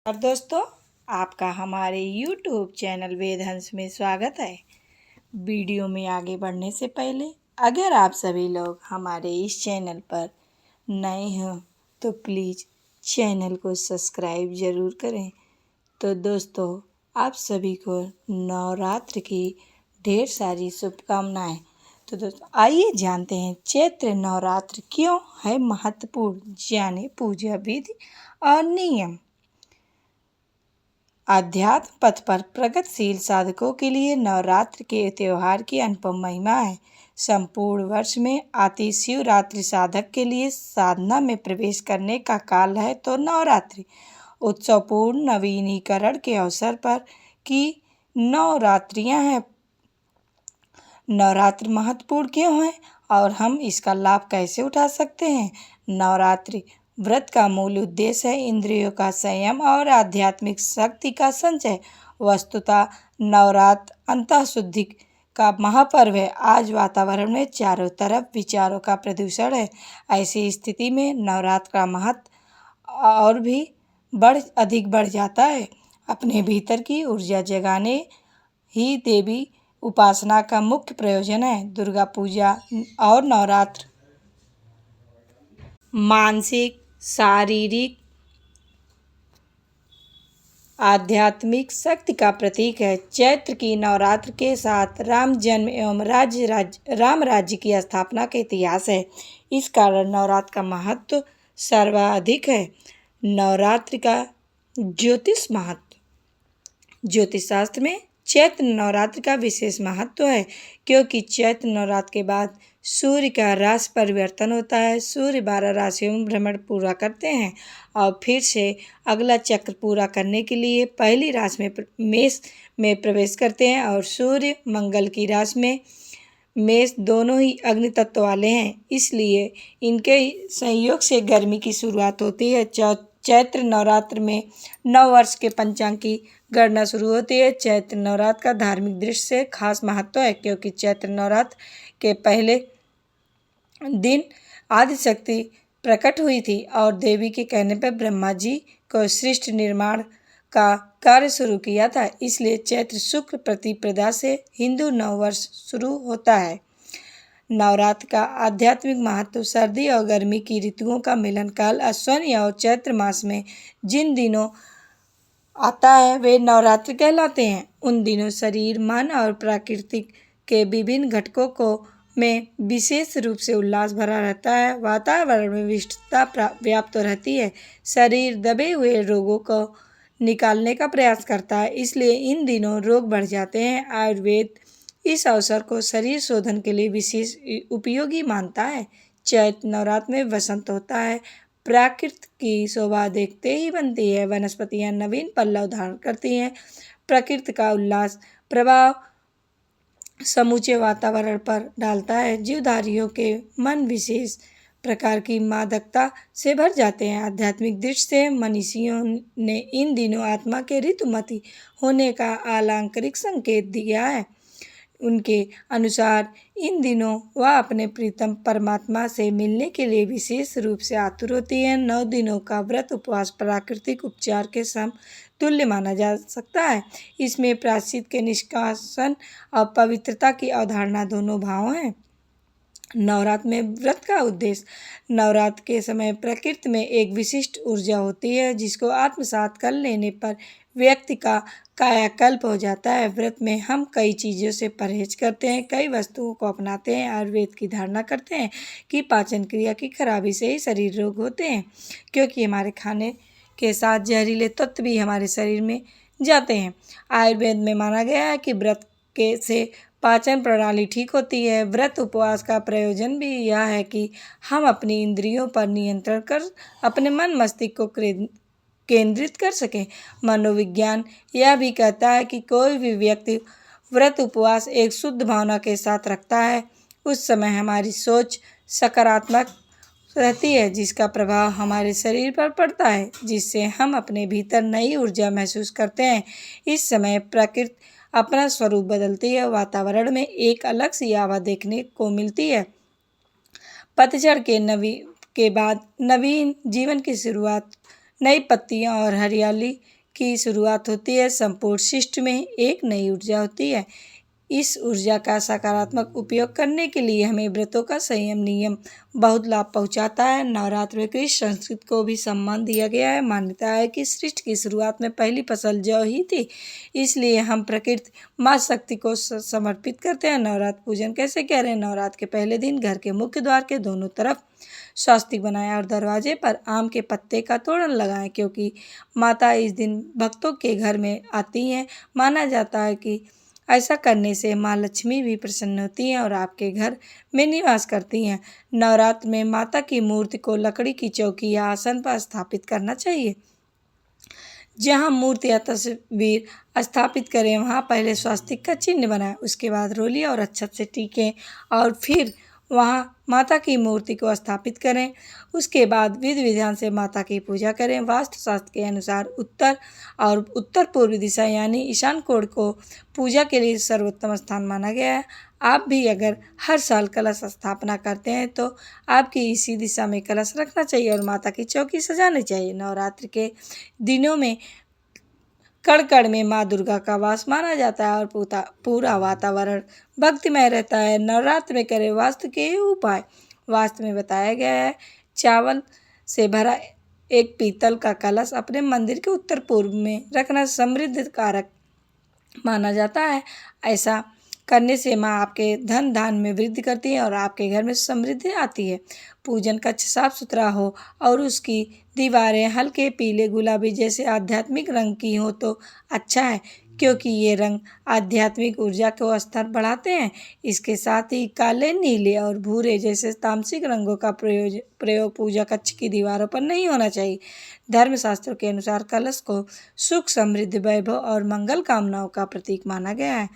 और दोस्तों, आपका हमारे YouTube चैनल वेदहंस में स्वागत है। वीडियो में आगे बढ़ने से पहले अगर आप सभी लोग हमारे इस चैनल पर नए हो तो प्लीज़ चैनल को सब्सक्राइब ज़रूर करें। तो दोस्तों, आप सभी को नवरात्र की ढेर सारी शुभकामनाएं। तो दोस्तों, आइए जानते हैं चैत्र नवरात्र क्यों है महत्वपूर्ण, जाने पूजा विधि और नियम। आध्यात्म पथ पर प्रगतिशील साधकों के लिए नवरात्र के त्यौहार की अनुपम महिमा है। संपूर्ण वर्ष में आती शिवरात्रि साधक के लिए साधना में प्रवेश करने का काल है, तो नवरात्रि उत्सवपूर्ण नवीनीकरण के अवसर पर की नवरात्रियां हैं। नवरात्र महत्वपूर्ण क्यों है और हम इसका लाभ कैसे उठा सकते हैं। नवरात्रि व्रत का मूल उद्देश्य है इंद्रियों का संयम और आध्यात्मिक शक्ति का संचय। वस्तुतः नवरात्र अंतःशुद्धि का महापर्व है। आज वातावरण में चारों तरफ विचारों का प्रदूषण है। ऐसी स्थिति में नवरात्र का महत्व और भी अधिक बढ़ जाता है। अपने भीतर की ऊर्जा जगाने ही देवी उपासना का मुख्य प्रयोजन है। दुर्गा पूजा और नवरात्र मानसिक, शारीरिक, आध्यात्मिक शक्ति का प्रतीक है। चैत्र की नवरात्र के साथ राम जन्म एवं राम राज्य की स्थापना का इतिहास है। इस कारण नवरात्र का महत्व सर्वाधिक है। नवरात्र का ज्योतिष महत्व। ज्योतिष शास्त्र में चैत्र नवरात्र का विशेष महत्व है, क्योंकि चैत्र नवरात्र के बाद सूर्य का राशि परिवर्तन होता है। सूर्य 12 राशियों में भ्रमण पूरा करते हैं और फिर से अगला चक्र पूरा करने के लिए पहली राशि में मेष में प्रवेश करते हैं। और सूर्य मंगल की राशि में मेष दोनों ही अग्नि तत्व वाले हैं, इसलिए इनके संयोग से गर्मी की शुरुआत होती है। चैत्र नवरात्र में नव वर्ष के पंचांग की गणना शुरू होती है। चैत्र नवरात्र का धार्मिक दृष्टि से खास महत्व है, क्योंकि चैत्र नवरात्र के पहले दिन आदिशक्ति प्रकट हुई थी और देवी के कहने पर ब्रह्मा जी को सृष्टि निर्माण का कार्य शुरू किया था। इसलिए चैत्र शुक्ल प्रतिपदा से हिंदू नववर्ष शुरू होता है। नवरात्र का आध्यात्मिक महत्व। सर्दी और गर्मी की ऋतुओं का मिलन काल अश्विन और चैत्र मास में जिन दिनों आता है वे नवरात्र कहलाते हैं। उन दिनों शरीर, मन और प्रकृति के विभिन्न घटकों में विशेष रूप से उल्लास भरा रहता है। वातावरण में विशिष्टता व्याप्त रहती है। शरीर दबे हुए रोगों को निकालने का प्रयास करता है, इसलिए इन दिनों रोग बढ़ जाते हैं। आयुर्वेद इस अवसर को शरीर शोधन के लिए विशेष उपयोगी मानता है। चैत्र नवरात्र में वसंत होता है। प्रकृति की शोभा देखते ही बनती है। वनस्पतियां नवीन पल्लव धारण करती हैं। प्रकृति का उल्लास प्रभाव समूचे वातावरण पर डालता है। जीवधारियों के मन विशेष प्रकार की मादकता से भर जाते हैं। आध्यात्मिक दृष्टि से मनीषियों ने इन दिनों आत्मा के ऋतुमती होने का अलंकारिक संकेत दिया है। उनके अनुसार इन दिनों वह अपने प्रीतम परमात्मा से मिलने के लिए विशेष रूप से आतुर होती है। 9 दिनों का व्रत उपवास प्राकृतिक उपचार के समतुल्य माना जा सकता है। इसमें प्रायश्चित के निष्कासन और पवित्रता की अवधारणा दोनों भाव हैं। नवरात्र में व्रत का उद्देश्य। नवरात्र के समय प्रकृति में एक विशिष्ट ऊर्जा होती है, जिसको आत्मसात कर लेने पर व्यक्ति का कायाकल्प हो जाता है। व्रत में हम कई चीज़ों से परहेज करते हैं, कई वस्तुओं को अपनाते हैं। आयुर्वेद की धारणा करते हैं कि पाचन क्रिया की खराबी से ही शरीर रोग होते हैं, क्योंकि हमारे खाने के साथ जहरीले तत्व भी हमारे शरीर में जाते हैं। आयुर्वेद में माना गया है कि व्रत के से पाचन प्रणाली ठीक होती है। व्रत उपवास का प्रयोजन भी यह है कि हम अपनी इंद्रियों पर नियंत्रण कर अपने मन मस्तिष्क को केंद्रित कर सकें। मनोविज्ञान यह भी कहता है कि कोई भी व्यक्ति व्रत उपवास एक शुद्ध भावना के साथ रखता है, उस समय हमारी सोच सकारात्मक रहती है, जिसका प्रभाव हमारे शरीर पर पड़ता है, जिससे हम अपने भीतर नई ऊर्जा महसूस करते हैं। इस समय प्रकृति अपना स्वरूप बदलती है। वातावरण में एक अलग सी आभा देखने को मिलती है। पतझड़ के बाद नवीन जीवन की शुरुआत। नई पत्तियां और हरियाली की शुरुआत होती है। संपूर्ण सृष्टि में एक नई ऊर्जा होती है। इस ऊर्जा का सकारात्मक उपयोग करने के लिए हमें व्रतों का संयम नियम बहुत लाभ पहुंचाता है। नवरात्र में कृष्ण संस्कृति को भी सम्मान दिया गया है। मान्यता है कि सृष्टि की शुरुआत में पहली फसल जौ ही थी, इसलिए हम प्रकृति माँ शक्ति को समर्पित करते हैं। नवरात्र पूजन कैसे कह रहे हैं? नवरात्र के पहले दिन घर के मुख्य द्वार के दोनों तरफ स्वस्तिक बनाएं और दरवाजे पर आम के पत्ते का तोरण लगाएं, क्योंकि माता इस दिन भक्तों के घर में आती हैं। माना जाता है कि ऐसा करने से माँ लक्ष्मी भी प्रसन्न होती हैं और आपके घर में निवास करती हैं। नवरात्र में माता की मूर्ति को लकड़ी की चौकी या आसन पर स्थापित करना चाहिए। जहाँ मूर्ति या तस्वीर स्थापित करें वहाँ पहले स्वस्तिक का चिन्ह बनाएं, उसके बाद रोली और अक्षत से टीकें और फिर वहाँ माता की मूर्ति को स्थापित करें। उसके बाद विधि विधान से माता की पूजा करें। वास्तुशास्त्र के अनुसार उत्तर और उत्तर पूर्व दिशा यानी ईशान कोण को पूजा के लिए सर्वोत्तम स्थान माना गया है। आप भी अगर हर साल कलश स्थापना करते हैं तो आपकी इसी दिशा में कलश रखना चाहिए और माता की चौकी सजानी चाहिए। नवरात्र के दिनों में कण कण में माँ दुर्गा का वास माना जाता है और पूरा वातावरण भक्तिमय रहता है। नवरात्र में करें वास्तु के उपाय। वास्तु में बताया गया है, चावल से भरा एक पीतल का कलश अपने मंदिर के उत्तर पूर्व में रखना समृद्धि कारक माना जाता है। ऐसा करने से माँ आपके धन धान में वृद्धि करती है और आपके घर में समृद्धि आती है। पूजन कक्ष साफ सुथरा हो और उसकी दीवारें हल्के पीले गुलाबी जैसे आध्यात्मिक रंग की हो तो अच्छा है, क्योंकि ये रंग आध्यात्मिक ऊर्जा को स्तर बढ़ाते हैं। इसके साथ ही काले, नीले और भूरे जैसे तामसिक रंगों का प्रयोग पूजा कक्ष की दीवारों पर नहीं होना चाहिए। धर्मशास्त्रों के अनुसार कलश को सुख, समृद्धि, वैभव और मंगल कामनाओं का प्रतीक माना गया है।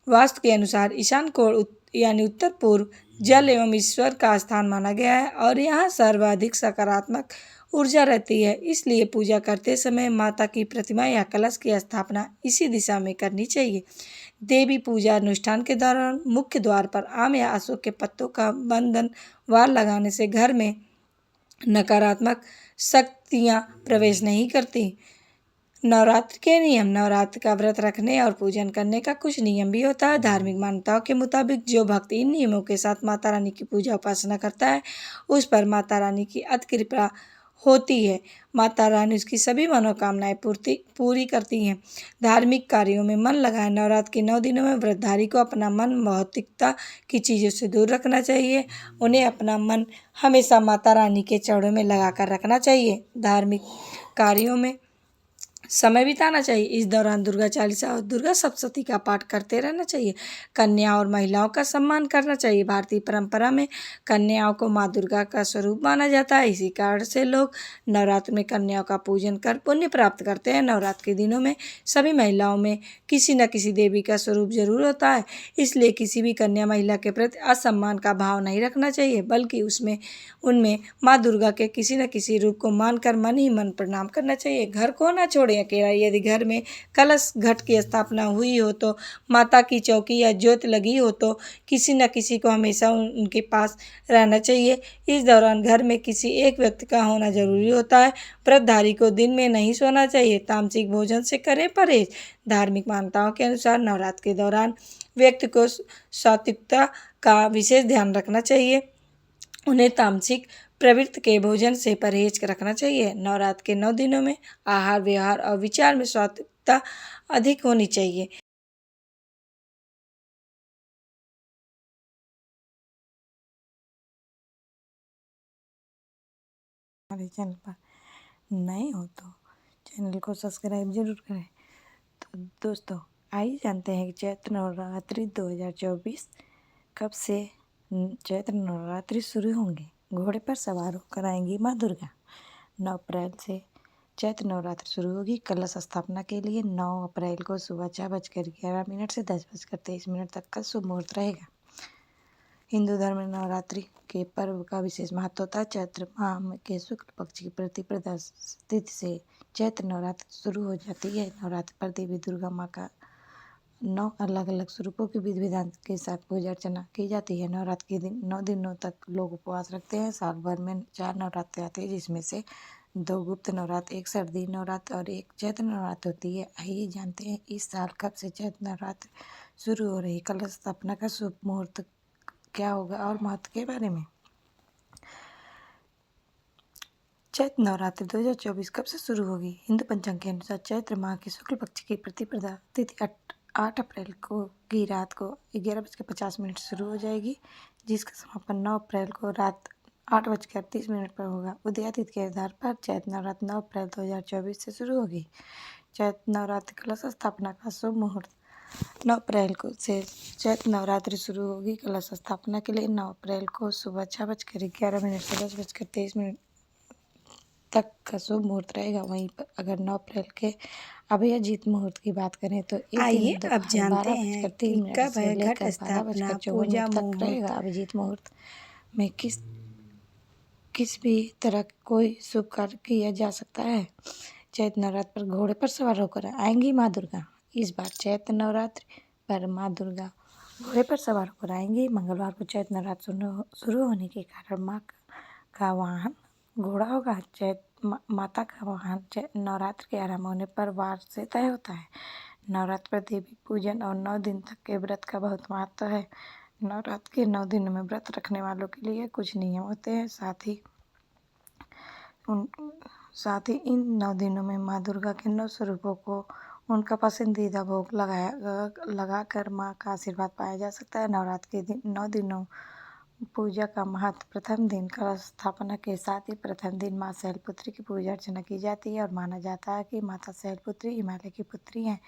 वास्तु के अनुसार ईशान कोण यानी उत्तर पूर्व जल एवं ईश्वर का स्थान माना गया है और यहाँ सर्वाधिक सकारात्मक ऊर्जा रहती है। इसलिए पूजा करते समय माता की प्रतिमा या कलश की स्थापना इसी दिशा में करनी चाहिए। देवी पूजा अनुष्ठान के दौरान मुख्य द्वार पर आम या अशोक के पत्तों का बंधन वार लगाने से घर में नकारात्मक शक्तियाँ प्रवेश नहीं करती। नवरात्र के नियम। नवरात्र का व्रत रखने और पूजन करने का कुछ नियम भी होता है। धार्मिक मान्यताओं के मुताबिक जो भक्त इन नियमों के साथ माता रानी की पूजा उपासना करता है उस पर माता रानी की अति कृपा होती है। माता रानी उसकी सभी मनोकामनाएं पूरी करती हैं। धार्मिक कार्यों में मन लगाएं। नवरात्र के 9 दिनों में व्रतधारी को अपना मन भौतिकता की चीज़ों से दूर रखना चाहिए। उन्हें अपना मन हमेशा माता रानी के चरणों में लगा कर रखना चाहिए। धार्मिक कार्यों में समय बिताना चाहिए। इस दौरान दुर्गा चालीसा और दुर्गा सप्तशती का पाठ करते रहना चाहिए। कन्या और महिलाओं का सम्मान करना चाहिए। भारतीय परंपरा में कन्याओं को माँ दुर्गा का स्वरूप माना जाता है। इसी कारण से लोग नवरात्र में कन्याओं का पूजन कर पुण्य प्राप्त करते हैं। नवरात्र के दिनों में सभी महिलाओं में किसी न किसी देवी का स्वरूप जरूर होता है, इसलिए किसी भी कन्या महिला के प्रति असम्मान का भाव नहीं रखना चाहिए, बल्कि उनमें माँ दुर्गा के किसी न किसी रूप को मानकर मन ही मन प्रणाम करना चाहिए। घर को ना छोड़ें अकेला। यदि घर में कलश घट की स्थापना हुई हो तो माता की चौकी या ज्योत लगी हो तो किसी न किसी को हमेशा उनके पास रहना चाहिए। इस दौरान घर में किसी एक व्यक्ति का होना जरूरी होता है। व्रतधारी को दिन में नहीं सोना चाहिए। तामसिक भोजन से करें परहेज। धार्मिक मान्यताओं के अनुसार नवरात्र के दौरान व्यक्ति को सात्विकता का विशेष ध्यान रखना चाहिए। उन्हें तामसिक प्रवृत्ति के भोजन से परहेज रखना चाहिए। नवरात्र के 9 दिनों में आहार, व्यवहार और विचार में सात्विकता अधिक होनी चाहिए। हमारे चैनल पर नए हो तो चैनल को सब्सक्राइब जरूर करें। तो दोस्तों आइए जानते हैं कि चैत्र नवरात्रि 2024 कब से चैत्र नवरात्रि शुरू होंगे। घोड़े पर सवार होकर आएंगी माँ दुर्गा। 9 अप्रैल से चैत्र नवरात्रि शुरू होगी। कलश स्थापना के लिए 9 अप्रैल को सुबह 6:11 से 10:23 तक का शुभ मुहूर्त रहेगा। हिंदू धर्म में नवरात्रि के पर्व का विशेष महत्व होता है। चैत्र माह के शुक्ल पक्ष की प्रतिपदा तिथि से चैत्र नवरात्रि शुरू हो जाती है। नवरात्रि पर देवी दुर्गा माँ का 9 अलग अलग स्वरूपों की विधि विधान के साथ पूजा अर्चना की जाती है। नवरात्र के दिन 9 दिनों तक लोग उपवास रखते हैं। साल भर में 4 नवरात्रि आते हैं, जिसमें से दो गुप्त नवरात्र, एक सर्दी नवरात्र और एक चैत्र नवरात्र होती है। आइए जानते हैं इस साल कब से चैत्र नवरात्र शुरू हो रही है। कलश स्थापना का शुभ मुहूर्त क्या होगा और महत्व के बारे में। चैत्र नवरात्रि 2024 कब से शुरू होगी। हिंदू पंचांग के अनुसार चैत्र माह के शुक्ल पक्ष की प्रतिपदा तिथि 8 अप्रैल को की रात को 11:50 से शुरू हो जाएगी, जिसका समापन 9 अप्रैल को रात 8:30 पर होगा। उदया तिथि के आधार पर चैत्र नवरात्र 9 अप्रैल 2024 से शुरू होगी। चैत्र नवरात्रि कलश स्थापना का शुभ मुहूर्त 9 अप्रैल को से चैत्र नवरात्रि शुरू होगी। कलश स्थापना के लिए 9 अप्रैल को सुबह 6:11 से 10:23 तक का शुभ मुहूर्त रहेगा। वहीं पर अगर 9 अप्रैल के अभिजीत मुहूर्त की बात करें तो इस आइए दिन अब जानते हैं कि कब से है लेकर घट स्थापना, पूजा तक रहेगा। अभिजीत मुहूर्त में किस भी तरह कोई शुभ कार्य किया जा सकता है। चैत्र नवरात्र पर घोड़े पर सवार होकर आएंगी माँ दुर्गा। इस बार चैत्र नवरात्रि पर माँ दुर्गा घोड़े पर सवार होकर आएंगी। मंगलवार को चैत्र नवरात्र शुरू होने के कारण माँ का वाहन घोड़ा होगा। माता का वाहन नवरात्र के आरंभ होने पर वार से तय होता है। नवरात्र पर देवी पूजन और 9 दिन तक के व्रत का बहुत महत्व है। नवरात्र के 9 दिनों में व्रत रखने वालों के लिए कुछ नियम होते हैं। साथ ही इन 9 दिनों में माँ दुर्गा के 9 स्वरूपों को उनका पसंदीदा भोग लगाकर माँ का आशीर्वाद पाया जा सकता है। नवरात्र के 9 दिनों पूजा का महत्व। प्रथम दिन कलश स्थापना के साथ ही प्रथम दिन माँ शैलपुत्री की पूजा अर्चना की जाती है और माना जाता है कि माता शैलपुत्री हिमालय की पुत्री हैं,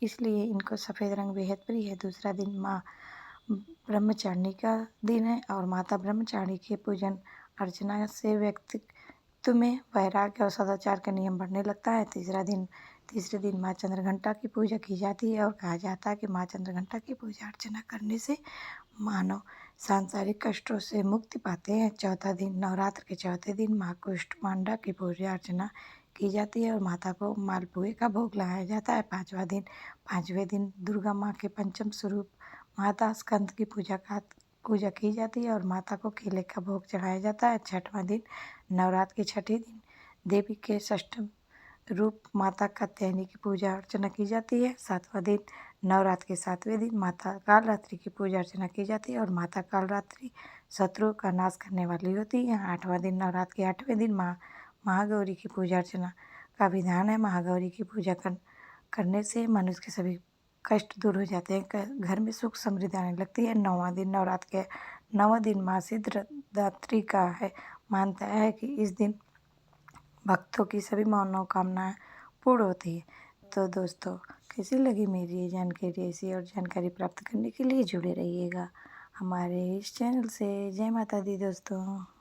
इसलिए इनको सफ़ेद रंग बेहद प्रिय है। दूसरा दिन माँ ब्रह्मचारिणी का दिन है और माता ब्रह्मचारिणी के पूजन अर्चना से व्यक्तित्व में वैराग्य और सदाचार का नियम बढ़ने लगता है। तीसरे दिन माँ चंद्रघंटा की पूजा की जाती है और कहा जाता है कि माँ चंद्रघंटा की पूजा अर्चना करने से मानव सांसारिक कष्टों से मुक्ति पाते हैं। चौथा दिन नवरात्र के चौथे दिन माँ कुष्मांडा की पूजा अर्चना की जाती है और माता को मालपुए का भोग लगाया जाता है। पाँचवें दिन दुर्गा माँ के पंचम स्वरूप माता स्कंद की पूजा की जाती है और माता को केले का भोग चढ़ाया जाता है। छठवां दिन नवरात्र के छठे दिन देवी के षष्ठम रूप माता कात्यायनी की पूजा अर्चना की जाती है। सातवां दिन नवरात्र के 7वें दिन माता कालरात्रि की पूजा अर्चना की जाती है और माता कालरात्रि शत्रुओं का नाश करने वाली होती है। 8वां दिन नवरात्र के 8वें दिन महागौरी की पूजा अर्चना का विधान है। महागौरी की पूजा करने से मनुष्य के सभी कष्ट दूर हो जाते हैं, घर में सुख समृद्धि आने लगती है। 9वां दिन नवरात्र के 9वां दिन माँ सिद्धदात्री का है। मानता है कि इस दिन भक्तों की सभी मनोकामनाएं पूर्ण होती है। तो दोस्तों, कैसी लगी मेरी ये जानकारी। ऐसी और जानकारी प्राप्त करने के लिए जुड़े रहिएगा हमारे इस चैनल से। जय माता दी दोस्तों।